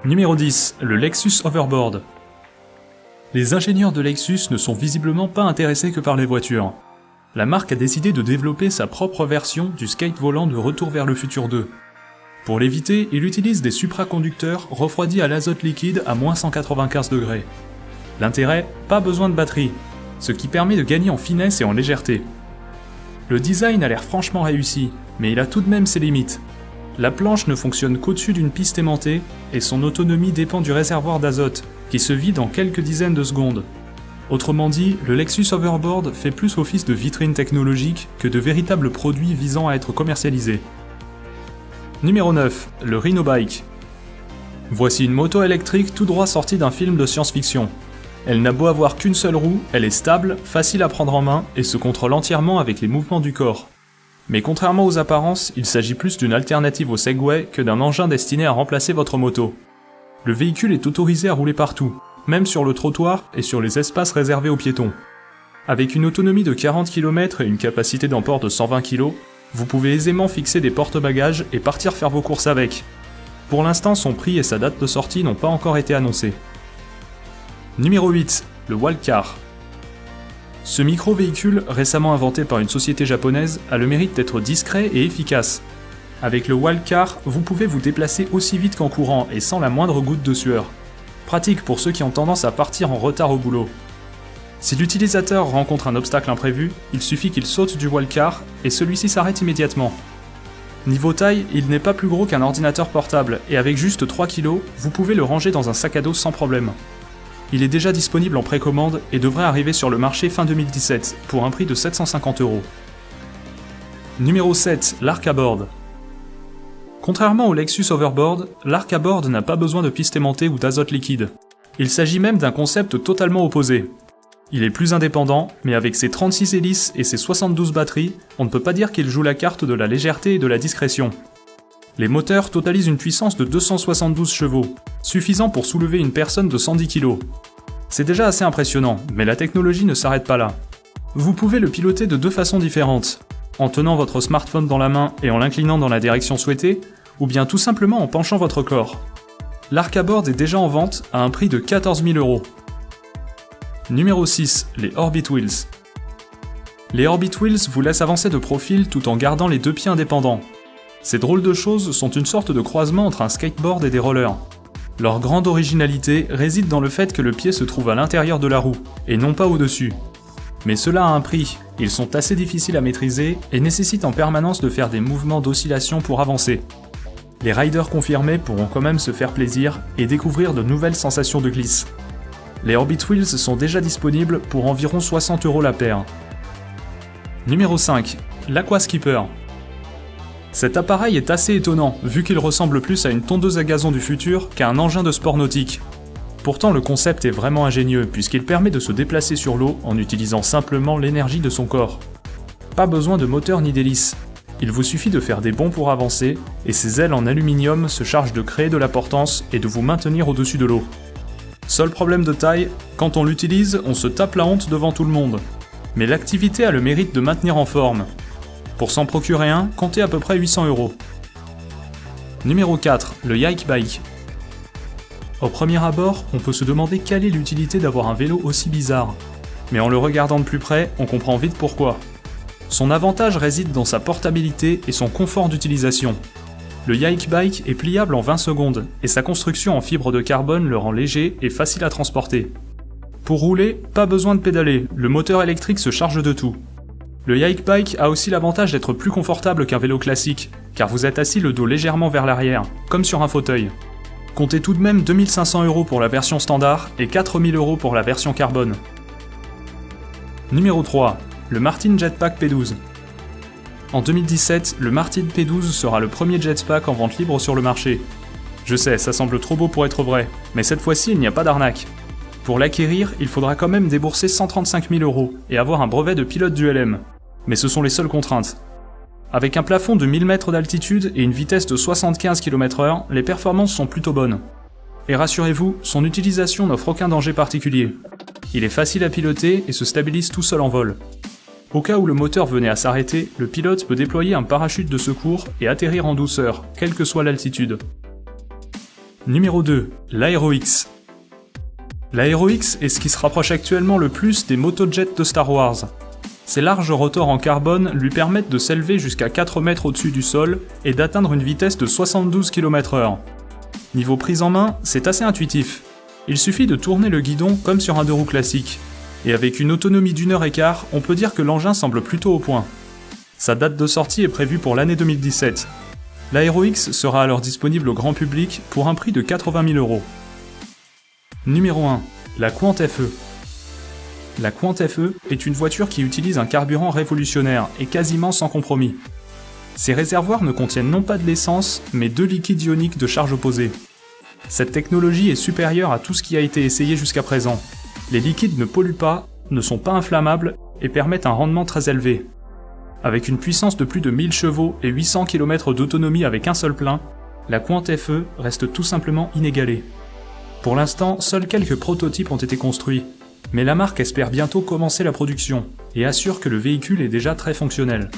Numéro 10, le Lexus Hoverboard. Les ingénieurs de Lexus ne sont visiblement pas intéressés que par les voitures. La marque a décidé de développer sa propre version du skate volant de Retour vers le futur 2. Pour l'éviter, il utilise des supraconducteurs refroidis à l'azote liquide à moins 195 degrés. L'intérêt, pas besoin de batterie, ce qui permet de gagner en finesse et en légèreté. Le design a l'air franchement réussi, mais il a tout de même ses limites. La planche ne fonctionne qu'au-dessus d'une piste aimantée, et son autonomie dépend du réservoir d'azote, qui se vide en quelques dizaines de secondes. Autrement dit, le Lexus Hoverboard fait plus office de vitrine technologique que de véritable produit visant à être commercialisé. Numéro 9, le Rhino Bike. Voici une moto électrique tout droit sortie d'un film de science-fiction. Elle n'a beau avoir qu'une seule roue, elle est stable, facile à prendre en main et se contrôle entièrement avec les mouvements du corps. Mais contrairement aux apparences, il s'agit plus d'une alternative au Segway que d'un engin destiné à remplacer votre moto. Le véhicule est autorisé à rouler partout, même sur le trottoir et sur les espaces réservés aux piétons. Avec une autonomie de 40 km et une capacité d'emport de 120 kg, vous pouvez aisément fixer des porte-bagages et partir faire vos courses avec. Pour l'instant, son prix et sa date de sortie n'ont pas encore été annoncés. Numéro 8, le Walkcar. Ce micro-véhicule, récemment inventé par une société japonaise, a le mérite d'être discret et efficace. Avec le Walkcar, vous pouvez vous déplacer aussi vite qu'en courant et sans la moindre goutte de sueur. Pratique pour ceux qui ont tendance à partir en retard au boulot. Si l'utilisateur rencontre un obstacle imprévu, il suffit qu'il saute du Walkcar et celui-ci s'arrête immédiatement. Niveau taille, il n'est pas plus gros qu'un ordinateur portable et avec juste 3 kg, vous pouvez le ranger dans un sac à dos sans problème. Il est déjà disponible en précommande et devrait arriver sur le marché fin 2017 pour un prix de 750 €. Numéro 7, l'Arc à Board. Contrairement au Lexus Hoverboard, l'Arc à Board n'a pas besoin de piste aimantée ou d'azote liquide. Il s'agit même d'un concept totalement opposé. Il est plus indépendant, mais avec ses 36 hélices et ses 72 batteries, on ne peut pas dire qu'il joue la carte de la légèreté et de la discrétion. Les moteurs totalisent une puissance de 272 chevaux, suffisant pour soulever une personne de 110 kg. C'est déjà assez impressionnant, mais la technologie ne s'arrête pas là. Vous pouvez le piloter de deux façons différentes, en tenant votre smartphone dans la main et en l'inclinant dans la direction souhaitée, ou bien tout simplement en penchant votre corps. L'Arc à Board est déjà en vente à un prix de 14 000 €. Numéro 6, les Orbit Wheels. Les Orbit Wheels vous laissent avancer de profil tout en gardant les deux pieds indépendants. Ces drôles de choses sont une sorte de croisement entre un skateboard et des rollers. Leur grande originalité réside dans le fait que le pied se trouve à l'intérieur de la roue, et non pas au-dessus. Mais cela a un prix, ils sont assez difficiles à maîtriser et nécessitent en permanence de faire des mouvements d'oscillation pour avancer. Les riders confirmés pourront quand même se faire plaisir et découvrir de nouvelles sensations de glisse. Les Orbit Wheels sont déjà disponibles pour environ 60 € la paire. Numéro 5, l'Aquaskipper. Cet appareil est assez étonnant, vu qu'il ressemble plus à une tondeuse à gazon du futur qu'à un engin de sport nautique. Pourtant le concept est vraiment ingénieux, puisqu'il permet de se déplacer sur l'eau en utilisant simplement l'énergie de son corps. Pas besoin de moteur ni d'hélice. Il vous suffit de faire des bonds pour avancer, et ses ailes en aluminium se chargent de créer de la portance et de vous maintenir au-dessus de l'eau. Seul problème de taille, quand on l'utilise, on se tape la honte devant tout le monde. Mais l'activité a le mérite de maintenir en forme. Pour s'en procurer un, comptez à peu près 800 €. Numéro 4, le Yike Bike. Au premier abord, on peut se demander quelle est l'utilité d'avoir un vélo aussi bizarre. Mais en le regardant de plus près, on comprend vite pourquoi. Son avantage réside dans sa portabilité et son confort d'utilisation. Le Yike Bike est pliable en 20 secondes, et sa construction en fibre de carbone le rend léger et facile à transporter. Pour rouler, pas besoin de pédaler, le moteur électrique se charge de tout. Le Yike Bike a aussi l'avantage d'être plus confortable qu'un vélo classique, car vous êtes assis le dos légèrement vers l'arrière, comme sur un fauteuil. Comptez tout de même 2500 € pour la version standard et 4000 € pour la version carbone. Numéro 3, le Martin Jetpack P12. En 2017, le Martin P12 sera le premier jetpack en vente libre sur le marché. Je sais, ça semble trop beau pour être vrai, mais cette fois-ci il n'y a pas d'arnaque. Pour l'acquérir, il faudra quand même débourser 135 000 € et avoir un brevet de pilote du LM. Mais ce sont les seules contraintes. Avec un plafond de 1000 mètres d'altitude et une vitesse de 75 km/h, les performances sont plutôt bonnes. Et rassurez-vous, son utilisation n'offre aucun danger particulier. Il est facile à piloter et se stabilise tout seul en vol. Au cas où le moteur venait à s'arrêter, le pilote peut déployer un parachute de secours et atterrir en douceur, quelle que soit l'altitude. Numéro 2, l'Aero-X. L'Aero-X est ce qui se rapproche actuellement le plus des motojets de Star Wars. Ses larges rotors en carbone lui permettent de s'élever jusqu'à 4 mètres au-dessus du sol et d'atteindre une vitesse de 72 km/h. Niveau prise en main, c'est assez intuitif. Il suffit de tourner le guidon comme sur un 2 roues classique. Et avec une autonomie d'1h15, on peut dire que l'engin semble plutôt au point. Sa date de sortie est prévue pour l'année 2017. L'Aero-X sera alors disponible au grand public pour un prix de 80 000 €. Numéro 1. La Quant FE. La Quant FE est une voiture qui utilise un carburant révolutionnaire et quasiment sans compromis. Ses réservoirs ne contiennent non pas de l'essence, mais 2 liquides ioniques de charge opposée. Cette technologie est supérieure à tout ce qui a été essayé jusqu'à présent. Les liquides ne polluent pas, ne sont pas inflammables et permettent un rendement très élevé. Avec une puissance de plus de 1000 chevaux et 800 km d'autonomie avec un seul plein, la Quant FE reste tout simplement inégalée. Pour l'instant, seuls quelques prototypes ont été construits, mais la marque espère bientôt commencer la production et assure que le véhicule est déjà très fonctionnel.